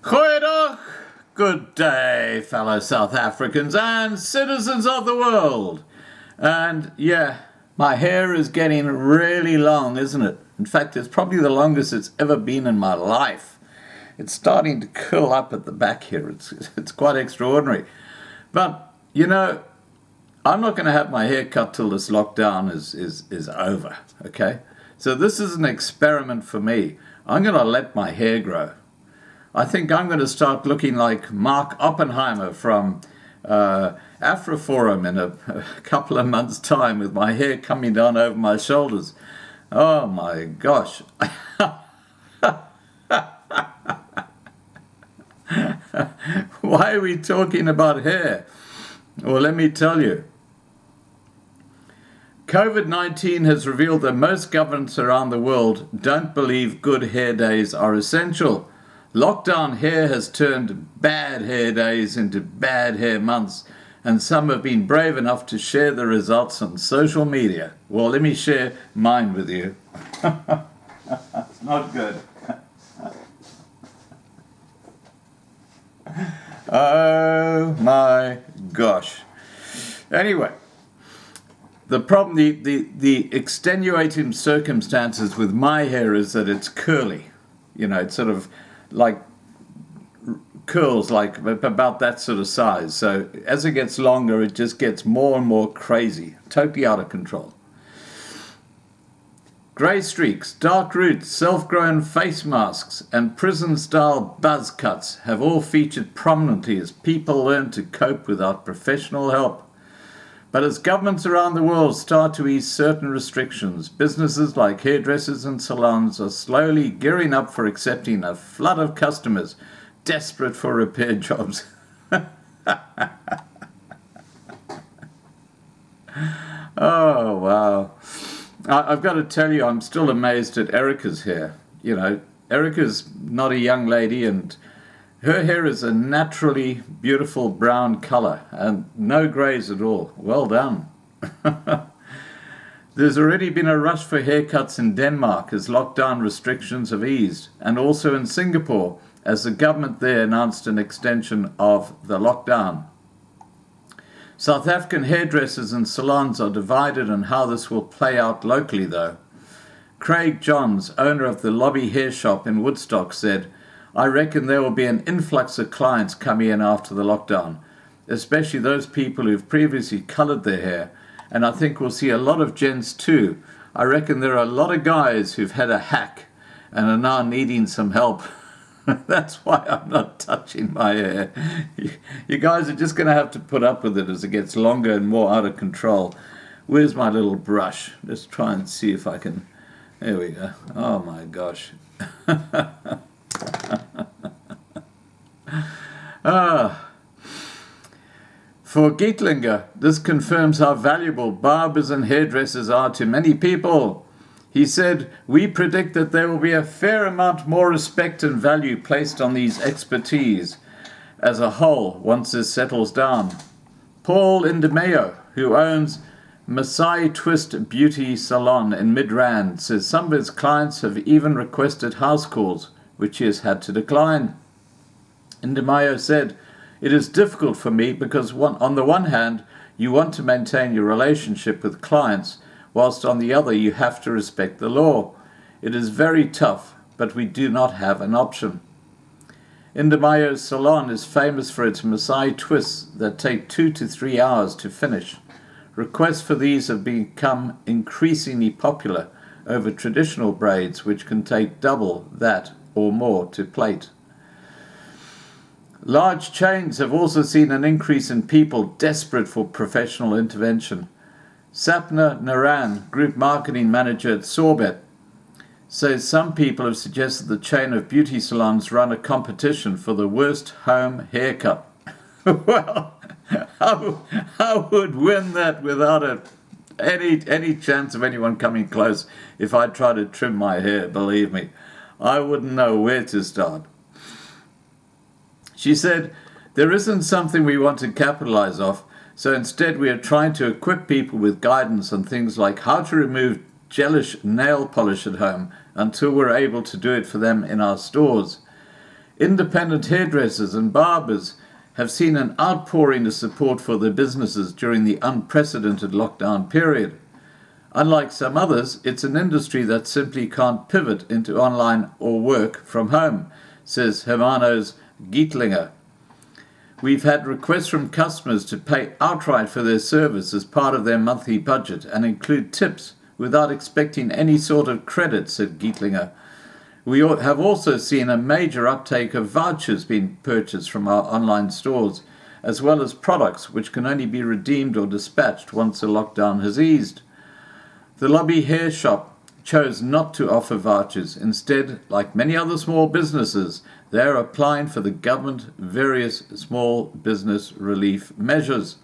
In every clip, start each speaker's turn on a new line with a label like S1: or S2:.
S1: Goeiedag, good day, fellow South Africans and citizens of the world. And yeah, my hair is getting really long, isn't it? In fact, it's probably the longest it's ever been in my life. It's starting to curl up at the back here. It's quite extraordinary. But, I'm not going to have my hair cut till this lockdown is over, okay? So this is an experiment for me. I'm going to let my hair grow. I think I'm going to start looking like Mark Oppenheimer from Afroforum in a couple of months' time with my hair coming down over my shoulders. Oh my gosh. Why are we talking about hair? Well, let me tell you. COVID-19 has revealed that most governments around the world don't believe good hair days are essential. Lockdown hair has turned bad hair days into bad hair months, and some have been brave enough to share the results on social media. Well, let me share mine with you. It's not good. Oh my gosh. Anyway, the problem, the extenuating circumstances with my hair is that it's curly. It's sort of like curls, like about that sort of size. So as it gets longer, it just gets more and more crazy, totally out of control. Grey streaks, dark roots, self-grown face masks, and prison-style buzz cuts have all featured prominently as people learn to cope without professional help. But as governments around the world start to ease certain restrictions, businesses like hairdressers and salons are slowly gearing up for accepting a flood of customers desperate for repair jobs. Oh, wow. I've got to tell you, I'm still amazed at Erica's hair. Erica's not a young lady, and her hair is a naturally beautiful brown color and no grays at all. Well done. There's already been a rush for haircuts in Denmark as lockdown restrictions have eased, and also in Singapore as the government there announced an extension of the lockdown. South African hairdressers and salons are divided on how this will play out locally, though. Craig Johns, owner of the Lobby Hair Shop in Woodstock, said, "I reckon there will be an influx of clients coming in after the lockdown, especially those people who've previously coloured their hair, and I think we'll see a lot of gents too. I reckon there are a lot of guys who've had a hack and are now needing some help." That's why I'm not touching my hair. You guys are just going to have to put up with it as it gets longer and more out of control. Where's my little brush? Let's try and see if I can... There we go. Oh my gosh. For Gietlinger, this confirms how valuable barbers and hairdressers are to many people. He said, "We predict that there will be a fair amount more respect and value placed on these expertise as a whole once this settles down." Paul Indemayo, who owns Masai Twist Beauty Salon in Midrand, says some of his clients have even requested house calls, which he has had to decline. Indemayo said, "It is difficult for me because on the one hand, you want to maintain your relationship with clients, whilst on the other you have to respect the law. It is very tough, but we do not have an option." Indemayo's salon is famous for its Masai twists that take 2 to 3 hours to finish. Requests for these have become increasingly popular over traditional braids, which can take double that or more to plait. Large chains have also seen an increase in people desperate for professional intervention. Sapna Naran, Group Marketing Manager at Sorbet, says some people have suggested the chain of beauty salons run a competition for the worst home haircut. Well, I would win that without any chance of anyone coming close if I tried to trim my hair, believe me. I wouldn't know where to start. She said, "There isn't something we want to capitalize off, so instead we are trying to equip people with guidance on things like how to remove gelish nail polish at home until we're able to do it for them in our stores. Independent hairdressers and barbers have seen an outpouring of support for their businesses during the unprecedented lockdown period. Unlike some others, it's an industry that simply can't pivot into online or work from home, says Hermanos Gietlinger. We've had requests from customers to pay outright for their service as part of their monthly budget and include tips without expecting any sort of credit, said Gietlinger. We have also seen a major uptake of vouchers being purchased from our online stores, as well as products which can only be redeemed or dispatched once the lockdown has eased. The Lobby Hair Shop chose not to offer vouchers. Instead, like many other small businesses, they are applying for the government various small business relief measures.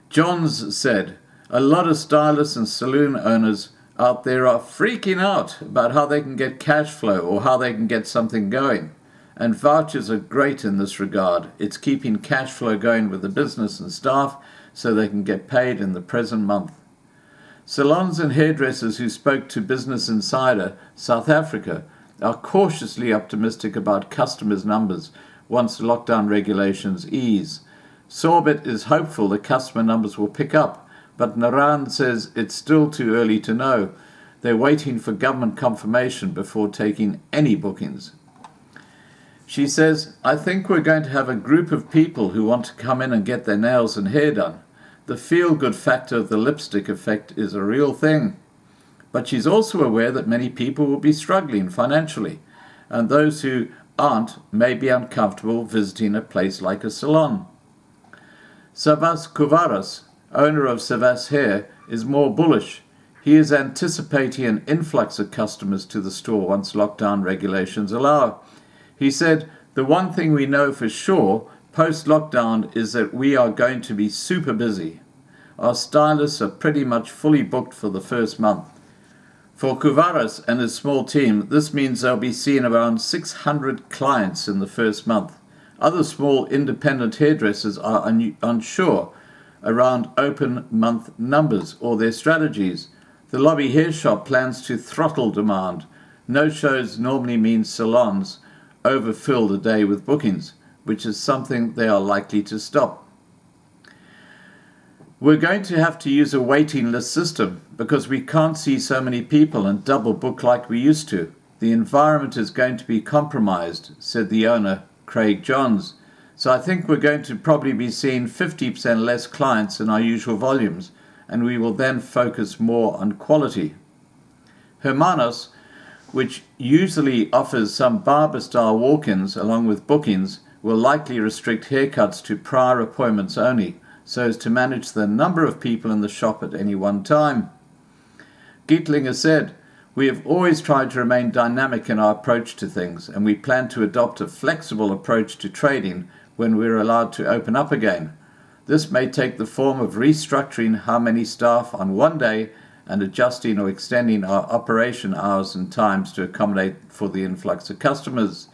S1: Johns said, a lot of stylists and saloon owners out there are freaking out about how they can get cash flow or how they can get something going. And vouchers are great in this regard. It's keeping cash flow going with the business and staff so they can get paid in the present month. Salons and hairdressers who spoke to Business Insider South Africa are cautiously optimistic about customers' numbers once lockdown regulations ease. Sorbet is hopeful the customer numbers will pick up, but Naran says it's still too early to know. They're waiting for government confirmation before taking any bookings. She says, I think we're going to have a group of people who want to come in and get their nails and hair done. The feel-good factor of the lipstick effect is a real thing. But she's also aware that many people will be struggling financially, and those who aren't may be uncomfortable visiting a place like a salon. Savas Kuvaras, owner of Savas Hair, is more bullish. He is anticipating an influx of customers to the store once lockdown regulations allow. He said, the one thing we know for sure post-lockdown is that we are going to be super busy. Our stylists are pretty much fully booked for the first month. For Kuvaras and his small team, this means they'll be seeing around 600 clients in the first month. Other small independent hairdressers are unsure around open month numbers or their strategies. The Lobby Hair Shop plans to throttle demand. No shows normally mean salons overfill the day with bookings, which is something they are likely to stop. We're going to have to use a waiting list system because we can't see so many people and double book like we used to. The environment is going to be compromised, said the owner, Craig Johns. So I think we're going to probably be seeing 50% less clients in our usual volumes, and we will then focus more on quality. Hermanos, which usually offers some barber-style walk-ins along with bookings, will likely restrict haircuts to prior appointments only, so as to manage the number of people in the shop at any one time. Gietlinger said, we have always tried to remain dynamic in our approach to things, and we plan to adopt a flexible approach to trading when we're allowed to open up again. This may take the form of restructuring how many staff on one day and adjusting or extending our operation hours and times to accommodate for the influx of customers.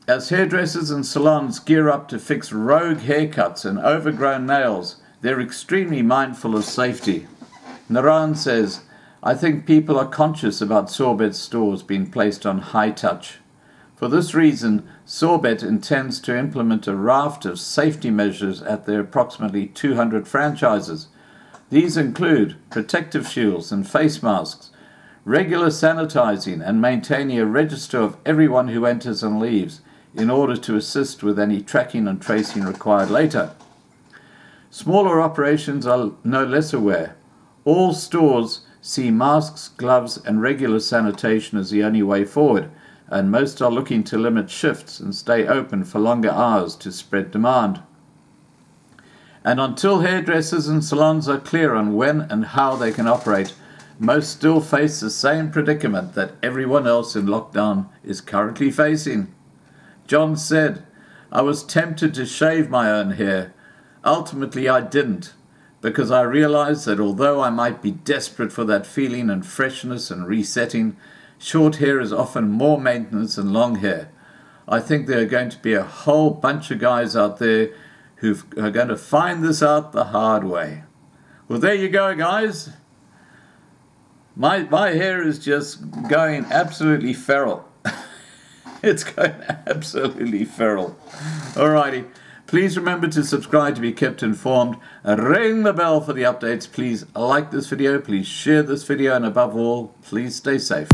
S1: As hairdressers and salons gear up to fix rogue haircuts and overgrown nails, they're extremely mindful of safety. Naran says, I think people are conscious about Sorbet stores being placed on high touch. For this reason, Sorbet intends to implement a raft of safety measures at their approximately 200 franchises. These include protective shields and face masks, regular sanitizing and maintaining a register of everyone who enters and leaves in order to assist with any tracking and tracing required later. Smaller operations are no less aware. All stores see masks, gloves and regular sanitation as the only way forward, and most are looking to limit shifts and stay open for longer hours to spread demand. And until hairdressers and salons are clear on when and how they can operate, most still face the same predicament that everyone else in lockdown is currently facing. John said, I was tempted to shave my own hair. Ultimately, I didn't, because I realized that although I might be desperate for that feeling and freshness and resetting, short hair is often more maintenance than long hair. I think there are going to be a whole bunch of guys out there who are going to find this out the hard way. Well, there you go, guys. My hair is just going absolutely feral. It's going absolutely feral. Alrighty. Please remember to subscribe to be kept informed. Ring the bell for the updates. Please like this video. Please share this video. And above all, please stay safe.